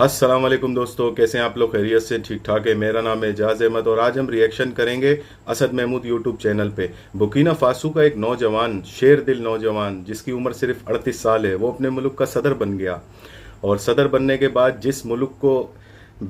السلام علیکم دوستو، کیسے ہیں آپ لوگ؟ خیریت سے؟ ٹھیک ٹھاک ہے۔ میرا نام ہے اعجاز احمد اور آج ہم ریئیکشن کریں گے اسد محمود یوٹیوب چینل پہ۔ برکینا فاسو کا ایک نوجوان، شیر دل نوجوان جس کی عمر صرف 38 سال ہے، وہ اپنے ملک کا صدر بن گیا، اور صدر بننے کے بعد جس ملک کو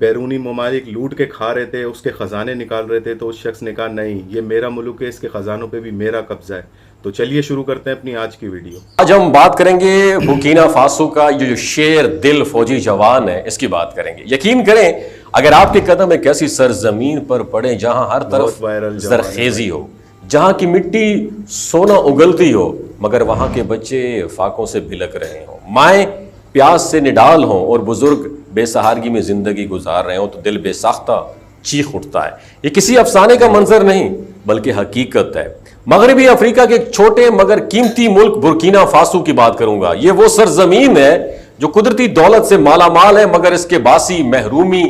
بیرونی ممالک لوٹ کے کھا رہے تھے، اس کے خزانے نکال رہے تھے، تو اس شخص نے کہا نہیں، یہ میرا ملک ہے، اس کے خزانوں پہ بھی میرا قبضہ ہے۔ تو چلیے شروع کرتے ہیں اپنی آج کی ویڈیو۔ آج ہم بات کریں گے برکینا فاسو کا جو شیر دل فوجی جوان ہے، اس کی بات کریں گے۔ یقین کریں اگر آپ کے قدم ایک ایسی سرزمین پر پڑے جہاں ہر طرف زرخیزی ہو، جہاں کی مٹی سونا اگلتی ہو، مگر وہاں کے بچے فاقوں سے بلک رہے ہوں، مائیں پیاس سے نڈال ہوں اور بزرگ بے سہارگی میں زندگی گزار رہے ہوں، تو دل بے ساختہ چیخ اٹھتا ہے۔ یہ کسی افسانے کا منظر نہیں بلکہ حقیقت ہے۔ مغربی افریقہ کے ایک چھوٹے مگر قیمتی ملک برکینا فاسو کی بات کروں گا۔ یہ وہ سرزمین ہے جو قدرتی دولت سے مالا مال ہے، مگر اس کے باسی محرومی،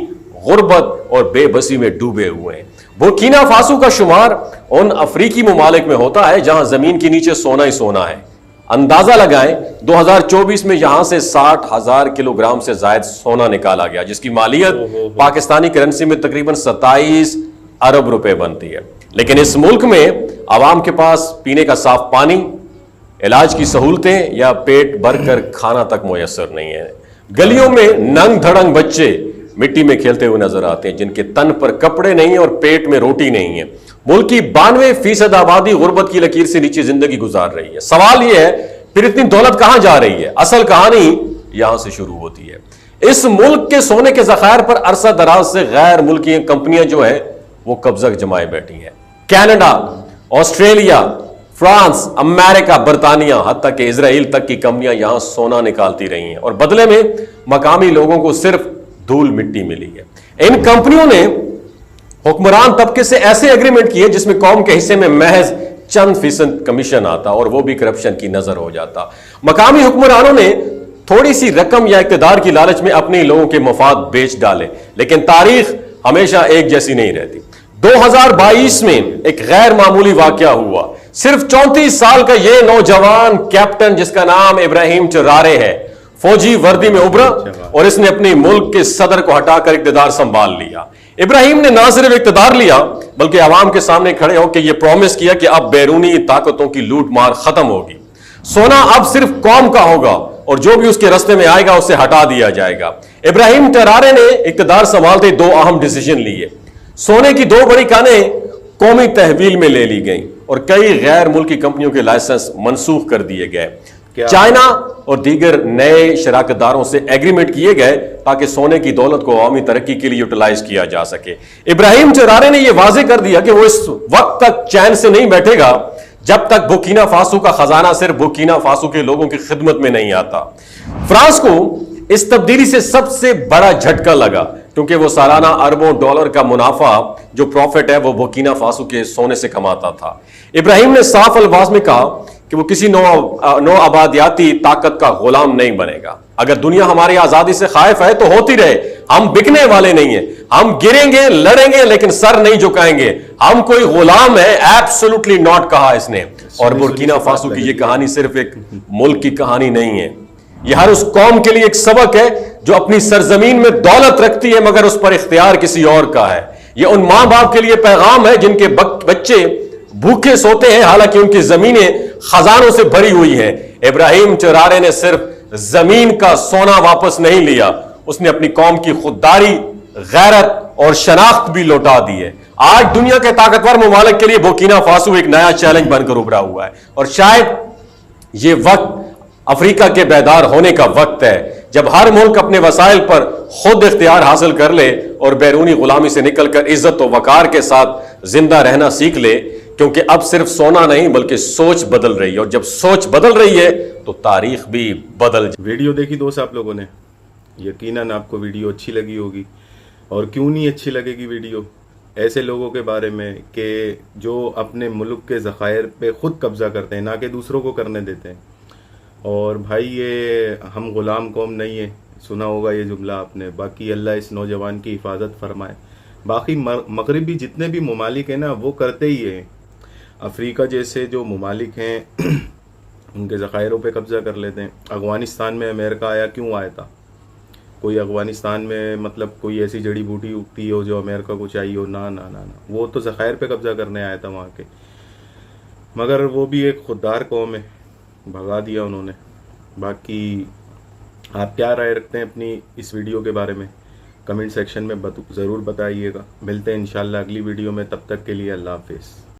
غربت اور بے بسی میں ڈوبے ہوئے ہیں۔ برکینا فاسو کا شمار ان افریقی ممالک میں ہوتا ہے جہاں زمین کے نیچے سونا ہی سونا ہے۔ اندازہ لگائیں 2024 میں یہاں سے 60,000 کلو گرام سے زائد سونا نکالا گیا، جس کی مالیت پاکستانی کرنسی میں تقریباً 27 ارب روپے بنتی ہے۔ لیکن اس ملک میں عوام کے پاس پینے کا صاف پانی، علاج کی سہولتیں یا پیٹ بھر کر کھانا تک میسر نہیں ہے۔ گلیوں میں ننگ دھڑنگ بچے مٹی میں کھیلتے ہوئے نظر آتے ہیں، جن کے تن پر کپڑے نہیں اور پیٹ میں روٹی نہیں ہے۔ ملک کی 92% آبادی غربت کی لکیر سے نیچے زندگی گزار رہی ہے۔ سوال یہ ہے پھر اتنی دولت کہاں جا رہی ہے؟ اصل کہانی یہاں سے شروع ہوتی ہے۔ اس ملک کے سونے کے ذخائر پر عرصہ دراز سے غیر ملکی کمپنیاں جو ہے وہ قبضہ جمائے بیٹھی ہیں۔ کینیڈا، آسٹریلیا، فرانس، امریکہ، برطانیہ، حتیٰ کہ اسرائیل تک کی کمپنیاں یہاں سونا نکالتی رہی ہیں، اور بدلے میں مقامی لوگوں کو صرف دھول مٹی ملی ہے۔ ان کمپنیوں نے حکمران طبقے سے ایسے ایگریمنٹ کیے جس میں قوم کے حصے میں محض چند فیصد کمیشن آتا، اور وہ بھی کرپشن کی نظر ہو جاتا۔ مقامی حکمرانوں نے تھوڑی سی رقم یا اقتدار کی لالچ میں اپنے لوگوں کے مفاد بیچ ڈالے، لیکن تاریخ ہمیشہ ایک جیسی نہیں رہتی۔ 2022 میں ایک غیر معمولی واقعہ ہوا۔ صرف 34 سال کا یہ نوجوان کیپٹن، جس کا نام ابراہیم ٹرارے ہے، فوجی وردی میں ابھرا اور اس نے اپنے ملک کے صدر کو ہٹا کر اقتدار سنبھال لیا۔ ابراہیم نے نہ صرف اقتدار لیا بلکہ عوام کے سامنے کھڑے ہو کے یہ پرومس کیا کہ اب بیرونی طاقتوں کی لوٹ مار ختم ہوگی، سونا اب صرف قوم کا ہوگا اور جو بھی اس کے راستے میں آئے گا اسے ہٹا دیا جائے گا۔ ابراہیم ٹرارے نے اقتدار سنبھالتے 2 اہم ڈیسیجن لیے۔ سونے کی 2 بڑی کانیں قومی تحویل میں لے لی گئیں اور کئی غیر ملکی کمپنیوں کے لائسنس منسوخ کر دیے گئے۔ چائنا اور دیگر نئے شراکت داروں سے ایگریمنٹ کیے گئے تاکہ سونے کی دولت کو عوامی ترقی کے لیے یوٹیلائز کیا جا سکے۔ ابراہیم ٹرارے نے یہ واضح کر دیا کہ وہ اس وقت تک چین سے نہیں بیٹھے گا جب تک برکینا فاسو کا خزانہ صرف برکینا فاسو کے لوگوں کی خدمت میں نہیں آتا۔ فرانس کو اس تبدیلی سے سب سے بڑا جھٹکا لگا، کیونکہ وہ سالانہ اربوں ڈالر کا منافع جو پروفٹ ہے وہ برکینا فاسو کے سونے سے کماتا تھا۔ ابراہیم نے صاف الفاظ میں کہا کہ وہ کسی نو آبادیاتی طاقت کا غلام نہیں بنے گا۔ اگر دنیا ہماری آزادی سے خائف ہے تو ہوتی رہے، ہم بکنے والے نہیں ہیں، ہم گریں گے، لڑیں گے، لیکن سر نہیں جھکائیں گے، ہم کوئی غلام ہے ایبسولوٹلی ناٹ، کہا اس نے۔ اور برکینا فاسو کی یہ کہانی صرف ایک ملک کی کہانی نہیں ہے، یہ ہر اس قوم کے لیے ایک سبق ہے جو اپنی سرزمین میں دولت رکھتی ہے مگر اس پر اختیار کسی اور کا ہے۔ یہ ان ماں باپ کے لیے پیغام ہے جن کے بچے بھوکے سوتے ہیں حالانکہ ان کی زمینیں خزانوں سے بھری ہوئی ہیں۔ ابراہیم ٹرارے نے صرف زمین کا سونا واپس نہیں لیا، اس نے اپنی قوم کی خودداری، غیرت اور شناخت بھی لوٹا دی ہے۔ آج دنیا کے طاقتور ممالک کے لیے برکینا فاسو ایک نیا چیلنج بن کر ابھرا ہوا ہے، اور شاید یہ وقت افریقہ کے بیدار ہونے کا وقت ہے، جب ہر ملک اپنے وسائل پر خود اختیار حاصل کر لے اور بیرونی غلامی سے نکل کر عزت و وقار کے ساتھ زندہ رہنا سیکھ لے، کیونکہ اب صرف سونا نہیں بلکہ سوچ بدل رہی ہے، اور جب سوچ بدل رہی ہے تو تاریخ بھی بدل جائے۔ ویڈیو دیکھی دوست آپ لوگوں نے، یقیناً آپ کو ویڈیو اچھی لگی ہوگی، اور کیوں نہیں اچھی لگے گی ویڈیو ایسے لوگوں کے بارے میں کہ جو اپنے ملک کے ذخائر پہ خود قبضہ کرتے ہیں، نہ کہ دوسروں کو کرنے دیتے ہیں۔ اور بھائی یہ ہم غلام قوم نہیں ہے، سنا ہوگا یہ جملہ آپ نے۔ باقی اللہ اس نوجوان کی حفاظت فرمائے۔ باقی مغربی جتنے بھی ممالک ہیں نا وہ کرتے ہی ہیں، افریقہ جیسے جو ممالک ہیں ان کے ذخائروں پہ قبضہ کر لیتے ہیں۔ افغانستان میں امریکہ آیا، کیوں آیا تھا؟ کوئی افغانستان میں مطلب کوئی ایسی جڑی بوٹی اگتی ہو جو امریکہ کو چاہیے ہو، نہ نہ نہ نہ، وہ تو ذخائر پہ قبضہ کرنے آیا تھا وہاں کے، مگر وہ بھی ایک خوددار قوم ہے، بھگا دیا انہوں نے۔ باقی آپ کیا رائے رکھتے ہیں اپنی اس ویڈیو کے بارے میں؟ کمنٹ سیکشن میں ضرور بتائیے گا۔ ملتے ہیں انشاءاللہ اگلی ویڈیو میں، تب تک کے لیے اللہ حافظ۔